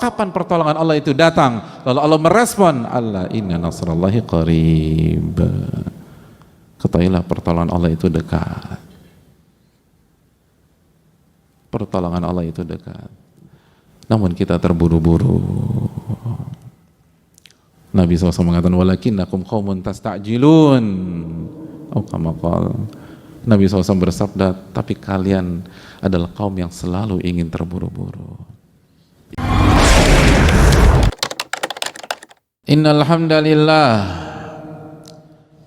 Kapan pertolongan Allah itu datang? Lalu Allah merespon, Allah inna nasrallahi qarib. Ketahuilah pertolongan Allah itu dekat. Pertolongan Allah itu dekat. Namun kita terburu-buru. Nabi SAW mengatakan, walakinnakum qaumun tasta'jilun. Oh, kama qala. Nabi SAW bersabda, tapi kalian adalah kaum yang selalu ingin terburu-buru. Innal hamdalillah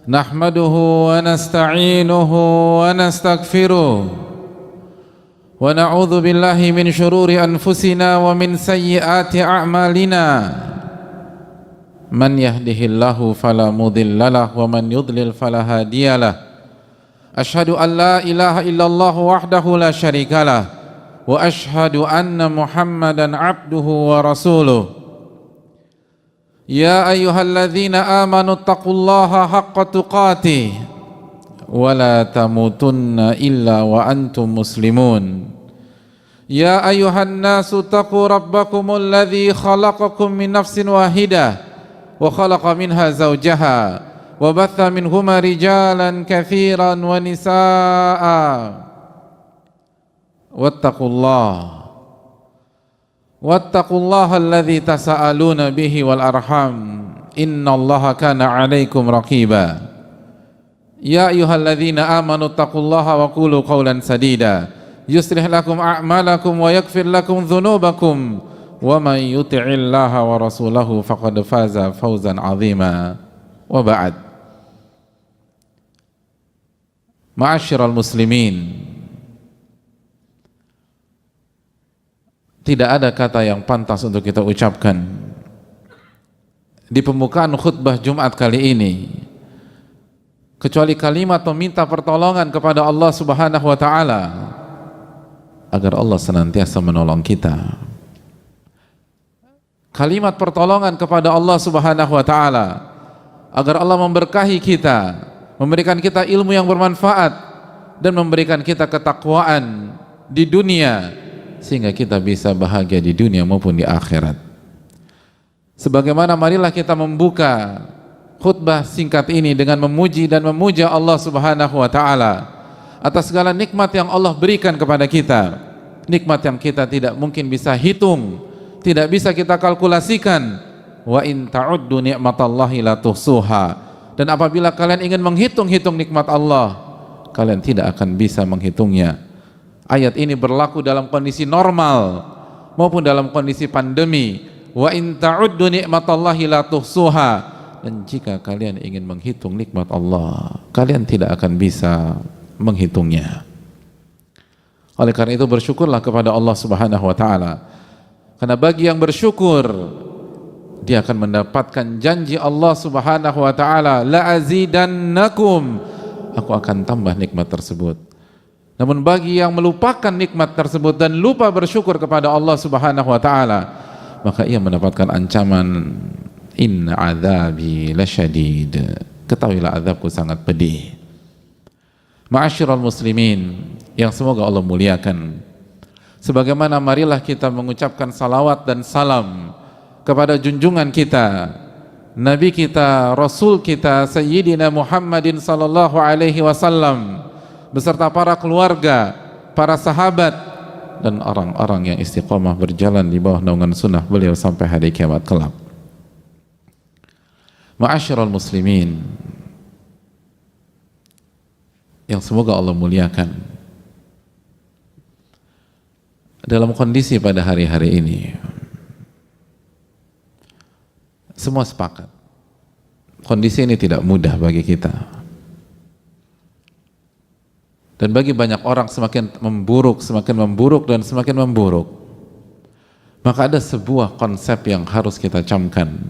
nahmaduhu wa nasta'inuhu wa nastaghfiruh wa na'udzu billahi min syururi anfusina wa min sayyiati a'malina man yahdihillahu fala mudhillalah wa man yudlil fala hadiyalah asyhadu an la ilaha illallah wahdahu la syarikalah wa asyhadu anna muhammadan abduhu wa rasuluh. Ya ayyuhalladzina amanu taqullaha haqqa tuqatih wa la tamutunna illa wa antum muslimun. Ya ayyuhan nasu taqu rabbakumul ladzi khalaqakum min nafsin wahidah wa khalaqa minha zawjaha wa batha minhuma rijalan katsiran wa nisaa. Wattaqullaha alladzi tasaaluna bihi wal arham innallaha kana 'alaikum raqiba. Ya ayyuhalladzina amanu taqullaha wa qulu qawlan sadida yuslih lakum a'malakum wa yaghfir lakum dhunubakum wa man yuti'illaha wa rasulahu faqad faza fawzan 'azima. Wa ba'd. Ma'asyiral muslimin, tidak ada kata yang pantas untuk kita ucapkan di pembukaan khutbah Jumat kali ini kecuali kalimat meminta pertolongan kepada Allah Subhanahu wa taala agar Allah senantiasa menolong kita. Kalimat pertolongan kepada Allah Subhanahu wa taala agar Allah memberkahi kita, memberikan kita ilmu yang bermanfaat dan memberikan kita ketakwaan di dunia sehingga kita bisa bahagia di dunia maupun di akhirat. Sebagaimana marilah kita membuka khutbah singkat ini dengan memuji dan memuja Allah Subhanahu wa taala atas segala nikmat yang Allah berikan kepada kita. Nikmat yang kita tidak mungkin bisa hitung, tidak bisa kita kalkulasikan. Wa in ta'uddu ni'matallahi la tuhsuha. Dan apabila kalian ingin menghitung-hitung nikmat Allah, kalian tidak akan bisa menghitungnya. Ayat ini berlaku dalam kondisi normal maupun dalam kondisi pandemi. Wa in ta'uddu ni'matallahi la tuhsuha. Dan jika kalian ingin menghitung nikmat Allah, kalian tidak akan bisa menghitungnya. Oleh karena itu bersyukurlah kepada Allah Subhanahu wa taala. Karena bagi yang bersyukur, dia akan mendapatkan janji Allah Subhanahu wa taala, la azidannakum, aku akan tambah nikmat tersebut. Namun bagi yang melupakan nikmat tersebut dan lupa bersyukur kepada Allah Subhanahu wa taala, maka ia mendapatkan ancaman, inna adzabi lasyadid, ketahuilah azabku sangat pedih. Ma'asyiral muslimin yang semoga Allah muliakan, sebagaimana marilah kita mengucapkan salawat dan salam kepada junjungan kita, Nabi kita, Rasul kita, Sayyidina Muhammadin sallallahu alaihi wasallam beserta para keluarga, para sahabat dan orang-orang yang istiqomah berjalan di bawah naungan sunnah beliau sampai hari kiamat kelak. Ma'asyiral muslimin yang semoga Allah muliakan, dalam kondisi pada hari-hari ini semua sepakat kondisi ini tidak mudah bagi kita. Dan bagi banyak orang semakin memburuk dan semakin memburuk. Maka ada sebuah konsep yang harus kita camkan.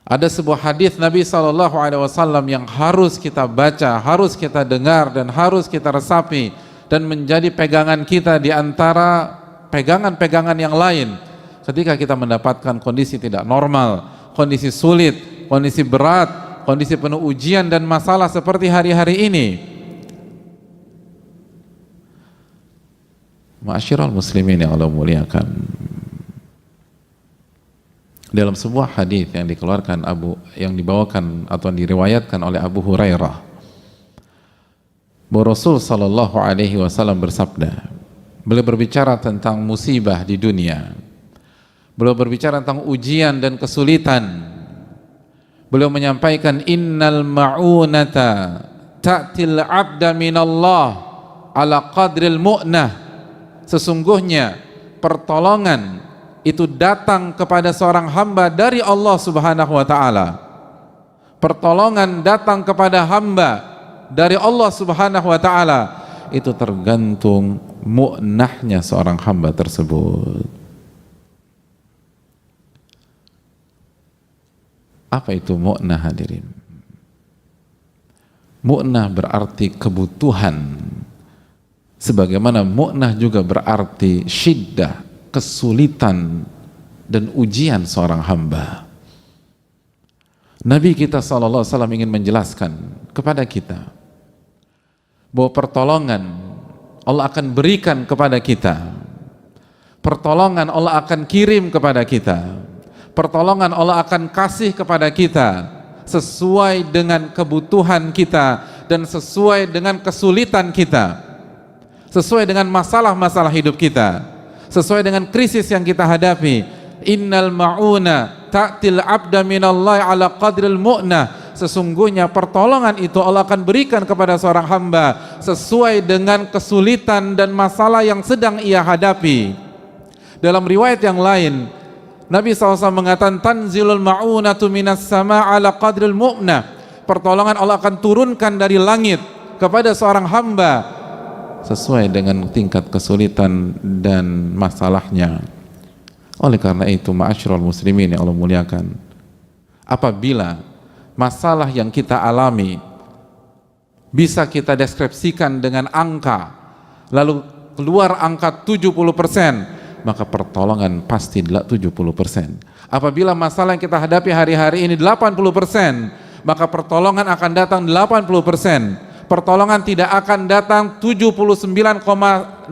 Ada sebuah hadis Nabi SAW yang harus kita baca, harus kita dengar dan harus kita resapi dan menjadi pegangan kita di antara pegangan-pegangan yang lain ketika kita mendapatkan kondisi tidak normal, kondisi sulit, kondisi berat, kondisi penuh ujian dan masalah seperti hari-hari ini. Ma'asyiral muslimin yang Allah muliakan, Dalam sebuah hadis yang yang dibawakan atau diriwayatkan oleh Abu Hurairah, bahwa Rasul sallallahu alaihi wasallam bersabda, beliau berbicara tentang musibah di dunia, beliau berbicara tentang ujian dan kesulitan. Beliau menyampaikan, innal ma'unata ta'til abda minallah ala qadril mu'nah. Sesungguhnya pertolongan itu datang kepada seorang hamba dari Allah Subhanahu wa taala. Pertolongan datang kepada hamba dari Allah Subhanahu wa taala itu tergantung mu'nahnya seorang hamba tersebut. Apa itu mu'nah, hadirin? Mu'nah berarti kebutuhan, sebagaimana mu'nah juga berarti syiddah, kesulitan dan ujian seorang hamba. Nabi kita SAW ingin menjelaskan kepada kita bahwa pertolongan Allah akan berikan kepada kita, pertolongan Allah akan kirim kepada kita, pertolongan Allah akan kasih kepada kita sesuai dengan kebutuhan kita dan sesuai dengan kesulitan kita, sesuai dengan masalah-masalah hidup kita, sesuai dengan krisis yang kita hadapi. Innal ma'una ta'til abda minallahi ala qadril mu'nah. Sesungguhnya pertolongan itu Allah akan berikan kepada seorang hamba sesuai dengan kesulitan dan masalah yang sedang ia hadapi. Dalam riwayat yang lain, Nabi SAW mengatakan, tanzilul ma'unatu minas sama' ala qadril mu'nah. Pertolongan Allah akan turunkan dari langit kepada seorang hamba sesuai dengan tingkat kesulitan dan masalahnya. Oleh karena itu, ma'asyiral muslimin yang Allah muliakan, apabila masalah yang kita alami bisa kita deskripsikan dengan angka, lalu keluar angka 70%, maka pertolongan pasti 70%. Apabila masalah yang kita hadapi hari-hari ini 80%, maka pertolongan akan datang 80%. Pertolongan tidak akan datang 79,009%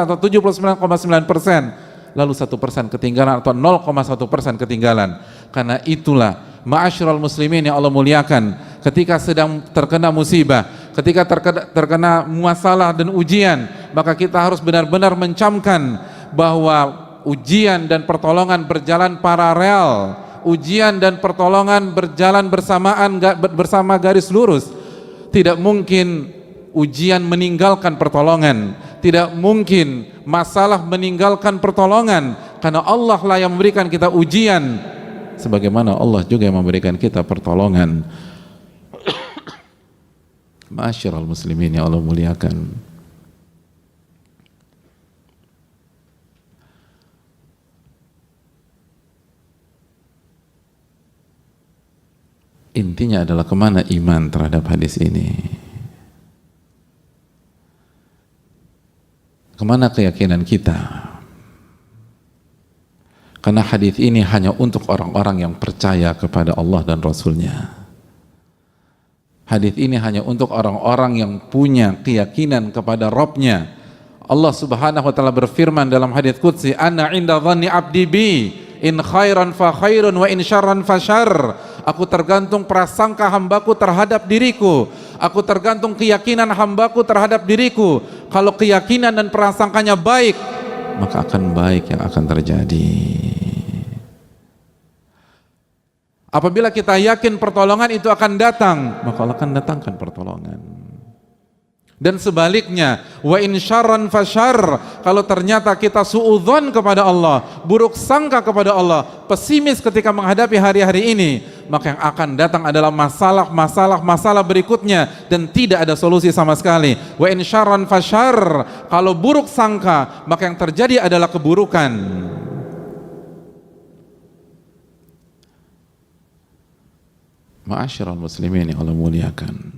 atau 79,9%, lalu 1% ketinggalan atau 0,1% ketinggalan. Karena itulah, ma'asyiral muslimin yang Allah muliakan, ketika sedang terkena musibah, ketika terkena masalah dan ujian, maka kita harus benar-benar mencamkan bahwa ujian dan pertolongan berjalan paralel, ujian dan pertolongan berjalan bersamaan, bersama garis lurus. Tidak mungkin ujian meninggalkan pertolongan, tidak mungkin masalah meninggalkan pertolongan, karena Allah lah yang memberikan kita ujian, sebagaimana Allah juga yang memberikan kita pertolongan. Ma'asyiral muslimin yang Allah muliakan, intinya adalah kemana iman terhadap hadis ini, kemana keyakinan kita. Karena hadis ini hanya untuk orang-orang yang percaya kepada Allah dan Rasulnya. Hadis ini hanya untuk orang-orang yang punya keyakinan kepada Rabbnya. Allah Subhanahu wa ta'ala berfirman dalam hadis qudsi, ana inda dhanni abdi bi, in khairan fa khairun wa in syarran fa syarr. Aku tergantung prasangka hambaku terhadap diriku, aku tergantung keyakinan hambaku terhadap diriku. Kalau keyakinan dan prasangkanya baik, maka akan baik yang akan terjadi. Apabila kita yakin pertolongan itu akan datang, maka Allah akan datangkan pertolongan. Dan sebaliknya, wa in syarran fasyarr, kalau ternyata kita suudzon kepada Allah, buruk sangka kepada Allah, pesimis ketika menghadapi hari-hari ini, maka yang akan datang adalah masalah berikutnya dan tidak ada solusi sama sekali. Wa in syarran fasyarr, kalau buruk sangka, maka yang terjadi adalah keburukan. Ma'asyiral muslimin yang Allah muliakan,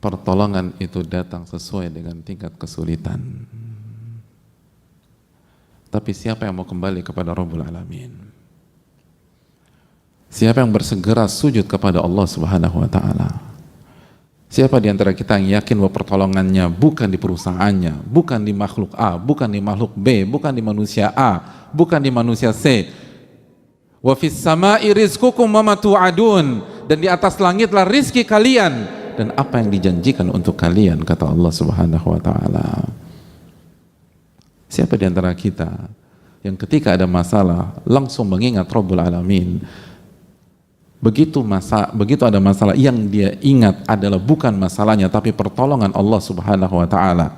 pertolongan itu datang sesuai dengan tingkat kesulitan. Tapi siapa yang mau kembali kepada Rabbul Alamin? Siapa yang bersegera sujud kepada Allah Subhanahu wa ta'ala? Siapa di antara kita yang yakin bahwa pertolongannya bukan di perusahaannya, bukan di makhluk A, bukan di makhluk B, bukan di manusia A, bukan di manusia C. Wa fis sama'i rizqukum wa ma tu'adun, dan di atas langitlah rizki kalian dan apa yang dijanjikan untuk kalian, kata Allah Subhanahu wa taala. Siapa di antara kita yang ketika ada masalah langsung mengingat Rabbul Alamin? Begitu ada masalah, yang dia ingat adalah bukan masalahnya tapi pertolongan Allah Subhanahu wa taala.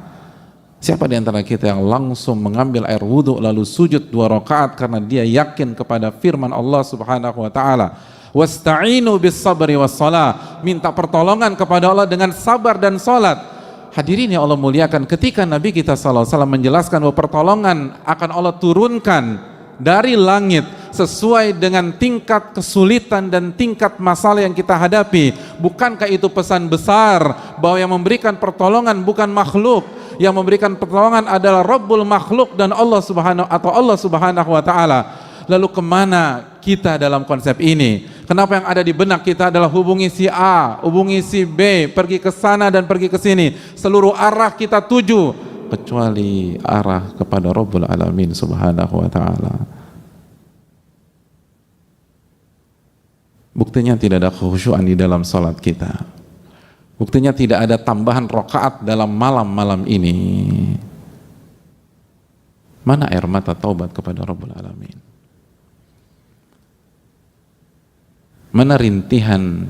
Siapa di antara kita yang langsung mengambil air wudhu lalu sujud 2 rakaat karena dia yakin kepada firman Allah Subhanahu wa taala, wasta'inu bis sabri was shalah, minta pertolongan kepada Allah dengan sabar dan salat. Hadirin yang Allah muliakan, ketika Nabi kita sallallahu alaihi wasallam menjelaskan bahwa pertolongan akan Allah turunkan dari langit sesuai dengan tingkat kesulitan dan tingkat masalah yang kita hadapi, bukankah itu pesan besar bahwa yang memberikan pertolongan bukan makhluk, yang memberikan pertolongan adalah Rabbul makhluk dan Allah Subhanahu wa taala. Lalu kemana kita dalam konsep ini? Kenapa yang ada di benak kita adalah hubungi si A, hubungi si B, pergi ke sana dan pergi ke sini, seluruh arah kita tuju kecuali arah kepada Rabbul Alamin Subhanahu wa taala. Buktinya tidak ada khusyuan di dalam salat kita. Buktinya tidak ada tambahan rakaat dalam malam-malam ini. Mana air mata taubat kepada Rabbul Alamin? Mana rintihan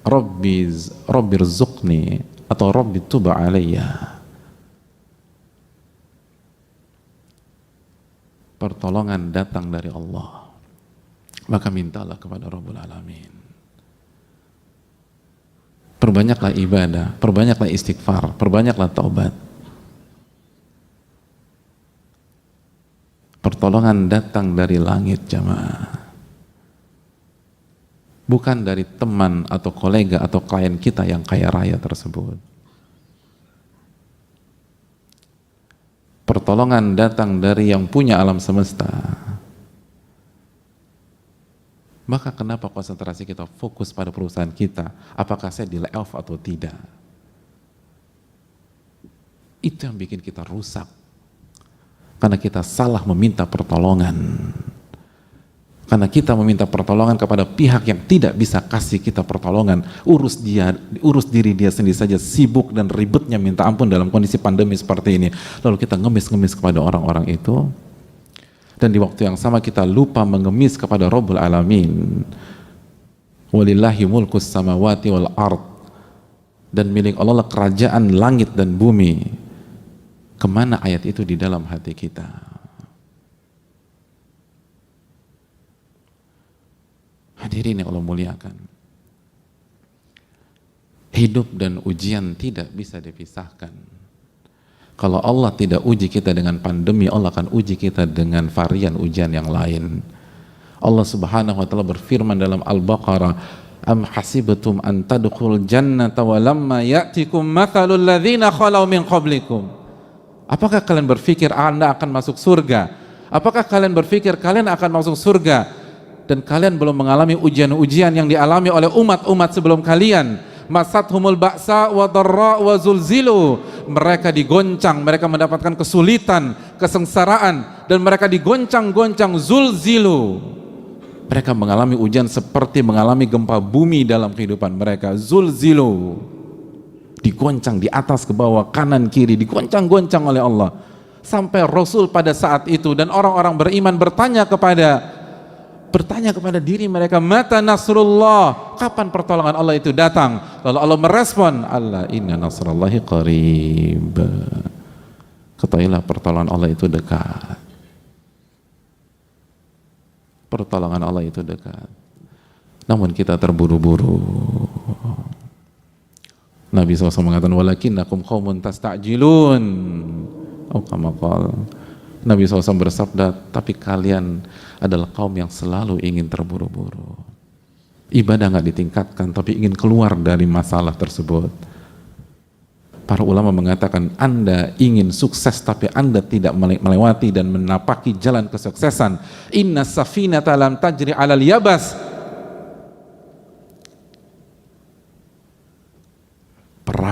Rabbi rzuqni atau Rabbi tuba alayya? Pertolongan datang dari Allah, maka mintalah kepada Rabbul Alamin. Perbanyaklah ibadah, perbanyaklah istighfar, perbanyaklah taubat. Pertolongan datang dari langit, jamaah, bukan dari teman atau kolega atau klien kita yang kaya raya tersebut. Pertolongan datang dari yang punya alam semesta. Maka kenapa konsentrasi kita fokus pada perusahaan kita? Apakah saya di layoff atau tidak? Itu yang bikin kita rusak. Karena kita salah meminta pertolongan. Karena kita meminta pertolongan kepada pihak yang tidak bisa kasih kita pertolongan. Urus diri dia sendiri saja, sibuk dan ribetnya minta ampun dalam kondisi pandemi seperti ini. Lalu kita ngemis-ngemis kepada orang-orang itu. Dan di waktu yang sama kita lupa mengemis kepada Rabbul Alamin. Walillahi mulkus samawati wal ard. Dan milik Allah lah kerajaan langit dan bumi. Kemana ayat itu di dalam hati kita? Hadirin yang Allah muliakan, hidup dan ujian tidak bisa dipisahkan. Kalau Allah tidak uji kita dengan pandemi, Allah akan uji kita dengan varian ujian yang lain. Allah Subhanahu wa taala berfirman dalam Al-Baqarah, am hasibtum an tadkhulul jannata wa lamma ya'tikum mathalul ladzina khalau min qablikum. Apakah kalian berpikir Anda akan masuk surga? Apakah kalian berpikir kalian akan masuk surga dan kalian belum mengalami ujian-ujian yang dialami oleh umat-umat sebelum kalian? Masathumul ba'sa wa dharra wa zulzilu. Mereka digoncang, mereka mendapatkan kesulitan, kesengsaraan, dan mereka digoncang-goncang, zulzilu. Mereka mengalami ujian seperti mengalami gempa bumi dalam kehidupan mereka, zulzilu. Digoncang di atas ke bawah, kanan kiri, digoncang-goncang oleh Allah. Sampai Rasul pada saat itu dan orang-orang beriman bertanya kepada diri mereka, mata nasrullah, kapan pertolongan Allah itu datang? Lalu Allah merespon, Allah inna nasrallahi qarib. Ketahuilah pertolongan Allah itu dekat. Pertolongan Allah itu dekat. Namun kita terburu-buru. Nabi SAW mengatakan, walakinnakum qaumun tasta'jilun. Kama qala. Nabi SAW bersabda, tapi kalian adalah kaum yang selalu ingin terburu-buru. Ibadah nggak ditingkatkan, tapi ingin keluar dari masalah tersebut. Para ulama mengatakan, Anda ingin sukses, tapi Anda tidak melewati dan menapaki jalan kesuksesan. Inna safinata lam tajri alal yabas.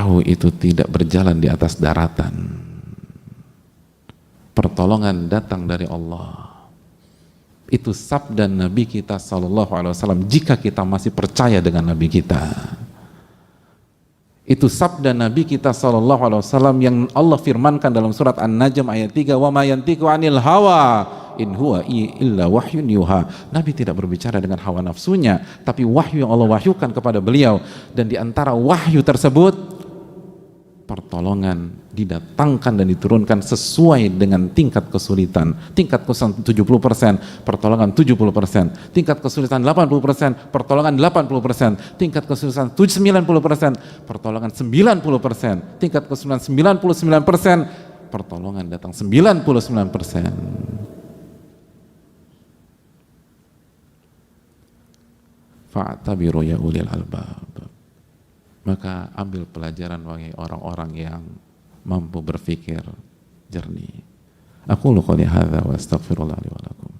perahu itu tidak berjalan di atas daratan. Pertolongan datang dari Allah. Itu sabda Nabi kita sallallahu alaihi wasallam jika kita masih percaya dengan Nabi kita. Itu sabda Nabi kita sallallahu alaihi wasallam yang Allah firmankan dalam surat An-Najm ayat 3, "Wa ma yantiqu 'anil hawa in huwa illa wahyun yuha." Nabi tidak berbicara dengan hawa nafsunya, tapi wahyu yang Allah wahyukan kepada beliau, dan di antara wahyu tersebut pertolongan didatangkan dan diturunkan sesuai dengan tingkat kesulitan. Tingkat kesulitan 70%, pertolongan 70%. Tingkat kesulitan 80%, pertolongan 80%. Tingkat kesulitan 90%, pertolongan 90%. Tingkat kesulitan 99%, pertolongan datang 99%. Fa'tabiru ya ulil albab. Maka ambil pelajaran bagi orang-orang yang mampu berpikir jernih. Aqulu qouli hadza wa astaghfirullah li wa lakum.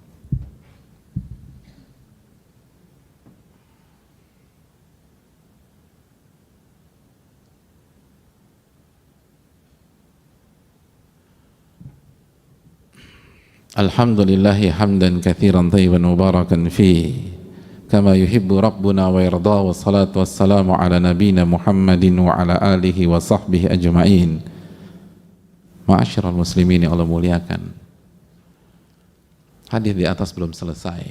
Alhamdulillahi hamdan katsiran thayyiban mubarakan fihi kama yuhibbu rabbuna wa yarda, wa salatu wassalamu ala nabina Muhammadin wa ala alihi wa sahbihi ajma'in. Ma'asyiral muslimin yang Allah muliakan, hadis di atas belum selesai,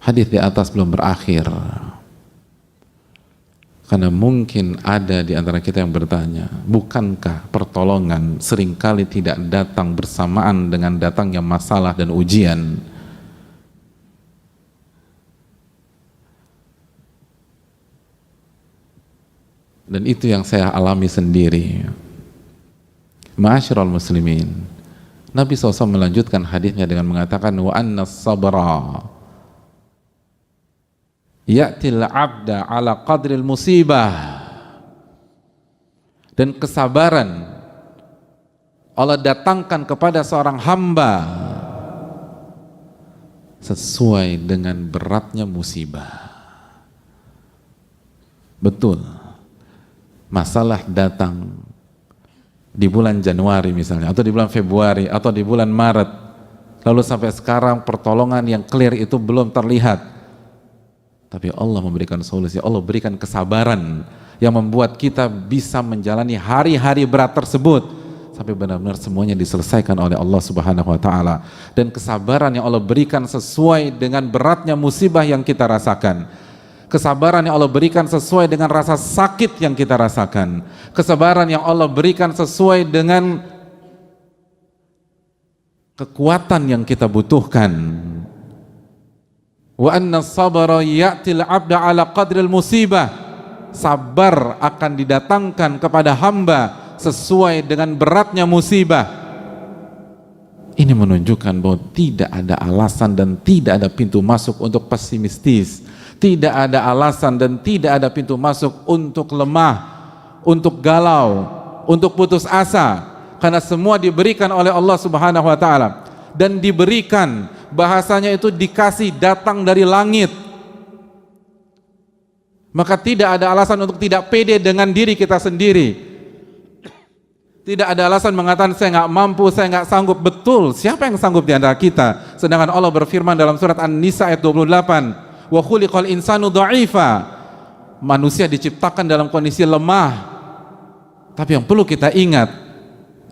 hadis di atas belum berakhir, karena mungkin ada di antara kita yang bertanya, bukankah pertolongan seringkali tidak datang bersamaan dengan datangnya masalah dan ujian? Dan itu yang saya alami sendiri. Ma'asyiral muslimin, Nabi SAW melanjutkan hadisnya dengan mengatakan, wa anna sabra ya'til abda ala qadril musibah. Dan kesabaran Allah datangkan kepada seorang hamba sesuai dengan beratnya musibah. Betul, masalah datang di bulan Januari misalnya, atau di bulan Februari, atau di bulan Maret, lalu sampai sekarang pertolongan yang clear itu belum terlihat, tapi Allah memberikan solusi. Allah berikan kesabaran yang membuat kita bisa menjalani hari-hari berat tersebut sampai benar-benar semuanya diselesaikan oleh Allah Subhanahu wa taala. Dan kesabaran yang Allah berikan sesuai dengan beratnya musibah yang kita rasakan. Kesabaran yang Allah berikan sesuai dengan rasa sakit yang kita rasakan. Kesabaran yang Allah berikan sesuai dengan kekuatan yang kita butuhkan. Wa anna sabara ya'til abda ala qadril musibah. Sabar akan didatangkan kepada hamba sesuai dengan beratnya musibah. Ini menunjukkan bahwa tidak ada alasan dan tidak ada pintu masuk untuk pesimistis. Tidak ada alasan dan tidak ada pintu masuk untuk lemah, untuk galau, untuk putus asa, karena semua diberikan oleh Allah Subhanahu wa taala. Dan diberikan, bahasanya itu dikasih, datang dari langit. Maka tidak ada alasan untuk tidak pede dengan diri kita sendiri. Tidak ada alasan mengatakan saya nggak mampu, saya nggak sanggup. Betul, siapa yang sanggup di antara kita? Sedangkan Allah berfirman dalam surat An-Nisa ayat 28, wa khuliqal insanu dha'ifa. Manusia diciptakan dalam kondisi lemah. Tapi yang perlu kita ingat,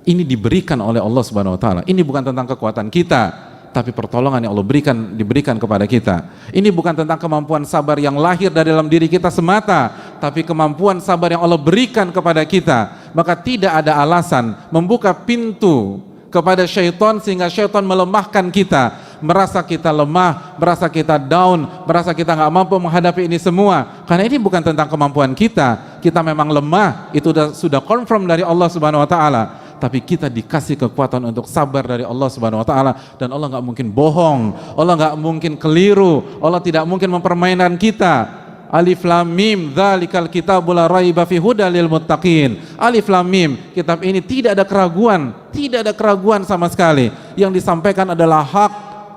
ini diberikan oleh Allah Subhanahu wa taala. Ini bukan tentang kekuatan kita, tapi pertolongan yang Allah diberikan kepada kita. Ini bukan tentang kemampuan sabar yang lahir dari dalam diri kita semata, tapi kemampuan sabar yang Allah berikan kepada kita. Maka tidak ada alasan membuka pintu kepada syaitan sehingga syaitan melemahkan kita, merasa kita lemah, merasa kita down, merasa kita nggak mampu menghadapi ini semua. Karena ini bukan tentang kemampuan kita. Kita memang lemah, itu sudah confirm dari Allah Subhanahu wa taala. Tapi kita dikasih kekuatan untuk sabar dari Allah Subhanahu wa taala, dan Allah nggak mungkin bohong, Allah nggak mungkin keliru, Allah tidak mungkin mempermainkan kita. Alif Lam Mim, dzalikal kitabul la raiba fihi hudal lil muttaqin. Alif Lam Mim, kitab ini tidak ada keraguan sama sekali. Yang disampaikan adalah hak,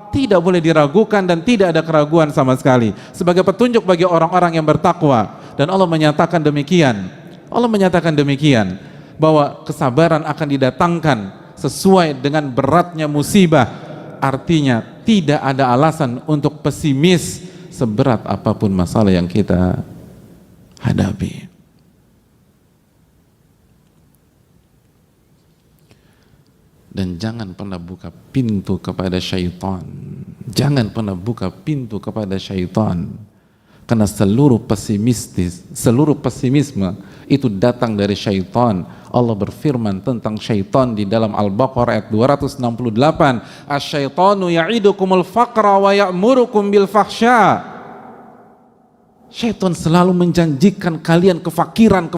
tidak boleh diragukan dan tidak ada keraguan sama sekali. Sebagai petunjuk bagi orang-orang yang bertakwa. Dan Allah menyatakan demikian Allah menyatakan demikian, bahwa kesabaran akan didatangkan sesuai dengan beratnya musibah. Artinya tidak ada alasan untuk pesimis seberat apapun masalah yang kita hadapi. Dan jangan pernah buka pintu kepada syaitan. Jangan pernah buka pintu kepada syaitan. Karena seluruh pesimisme itu datang dari syaitan. Allah berfirman tentang syaitan di dalam Al-Baqarah ayat 268. Asy-syaitanu ya'idukumul faqra wa ya'murukum bil fahsya. Syaitan selalu menjanjikan kalian kefakiran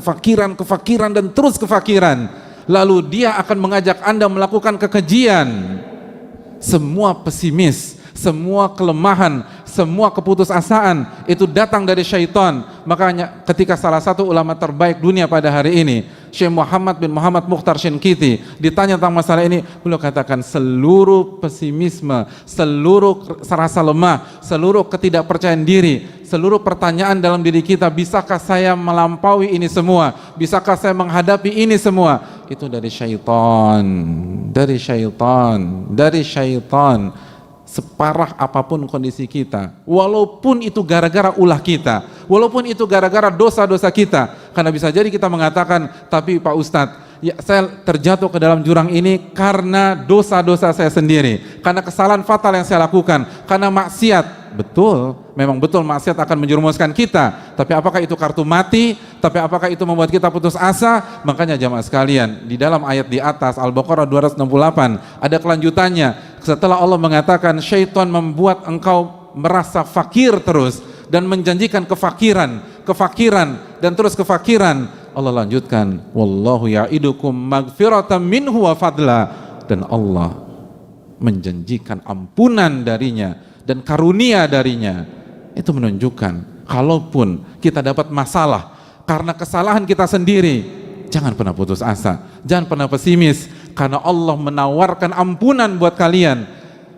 dan terus kefakiran. Lalu dia akan mengajak Anda melakukan kekejian. Semua pesimis, semua kelemahan, semua keputusasaan itu datang dari syaitan. Makanya ketika salah satu ulama terbaik dunia pada hari ini, Syekh Muhammad bin Muhammad Mukhtar Shinkiti, ditanya tentang masalah ini, beliau katakan seluruh pesimisme, seluruh rasa lemah, seluruh ketidakpercayaan diri, seluruh pertanyaan dalam diri kita, bisakah saya melampaui ini semua? Bisakah saya menghadapi ini semua? Itu dari syaitan, dari syaitan, dari syaitan. Separah apapun kondisi kita, walaupun itu gara-gara ulah kita, walaupun itu gara-gara dosa-dosa kita, karena bisa jadi kita mengatakan, tapi Pak Ustadz, ya, saya terjatuh ke dalam jurang ini karena dosa-dosa saya sendiri, karena kesalahan fatal yang saya lakukan, karena maksiat. Betul, memang betul maksiat akan menjerumuskan kita, tapi apakah itu kartu mati? Tapi apakah itu membuat kita putus asa? Makanya jamaah sekalian, di dalam ayat di atas Al-Baqarah 268 ada kelanjutannya. Setelah Allah mengatakan syaitan membuat engkau merasa fakir terus dan menjanjikan kefakiran dan terus kefakiran, Allah lanjutkan, wallahu ya'idukum magfiratan minhu wa fadla, dan Allah menjanjikan ampunan darinya dan karunia darinya. Itu menunjukkan kalaupun kita dapat masalah karena kesalahan kita sendiri, jangan pernah putus asa, jangan pernah pesimis, karena Allah menawarkan ampunan buat kalian.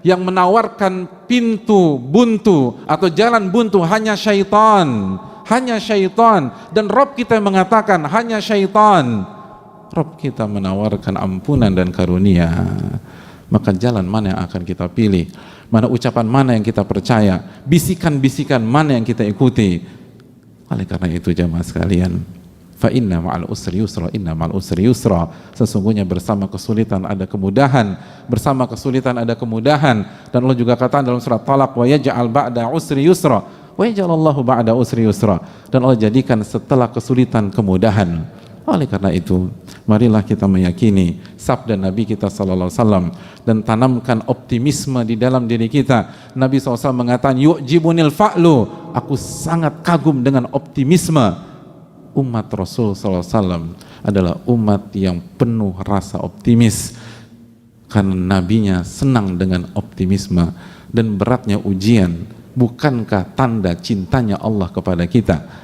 Yang menawarkan pintu buntu atau jalan buntu hanya syaitan, hanya syaitan. Dan Rabb kita yang mengatakan hanya syaitan. Rabb kita menawarkan ampunan dan karunia. Maka jalan mana yang akan kita pilih? Mana ucapan mana yang kita percaya? Bisikan-bisikan mana yang kita ikuti? Oleh karena itu jamaah sekalian, fa inna ma'al usri yusra, inna ma'al usri yusra. Sesungguhnya bersama kesulitan ada kemudahan, bersama kesulitan ada kemudahan. Dan Allah juga katakan dalam surat Talaq, wa yaj'al ba'da usri yusra, wa yaj'alallahu ba'da usri yusra. Dan Allah jadikan setelah kesulitan kemudahan. Oleh karena itu, marilah kita meyakini sabda Nabi kita sallallahu alaihi wasallam dan tanamkan optimisme di dalam diri kita. Nabi SAW mengatakan, yu'jibunil fa'lu, aku sangat kagum dengan optimisme. Umat Rasul SAW adalah umat yang penuh rasa optimis, karena nabinya senang dengan optimisme. Dan beratnya ujian bukankah tanda cintanya Allah kepada kita?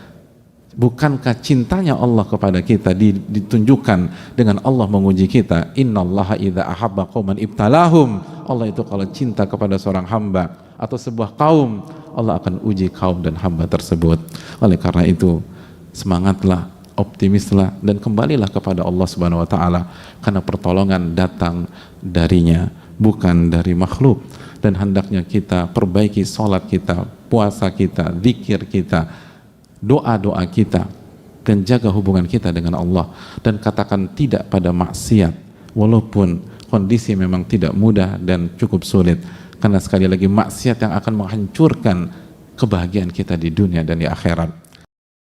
Bukankah cintanya Allah kepada kita ditunjukkan dengan Allah menguji kita? Innallaha idza ahabba qauman ibtalahum. Allah itu kalau cinta kepada seorang hamba atau sebuah kaum, Allah akan uji kaum dan hamba tersebut. Oleh karena itu, semangatlah, optimislah, dan kembalilah kepada Allah Subhanahu wa taala, karena pertolongan datang darinya, bukan dari makhluk. Dan hendaknya kita perbaiki salat kita, puasa kita, zikir kita, doa-doa kita, dan jaga hubungan kita dengan Allah, dan katakan tidak pada maksiat walaupun kondisi memang tidak mudah dan cukup sulit, karena sekali lagi maksiat yang akan menghancurkan kebahagiaan kita di dunia dan di akhirat.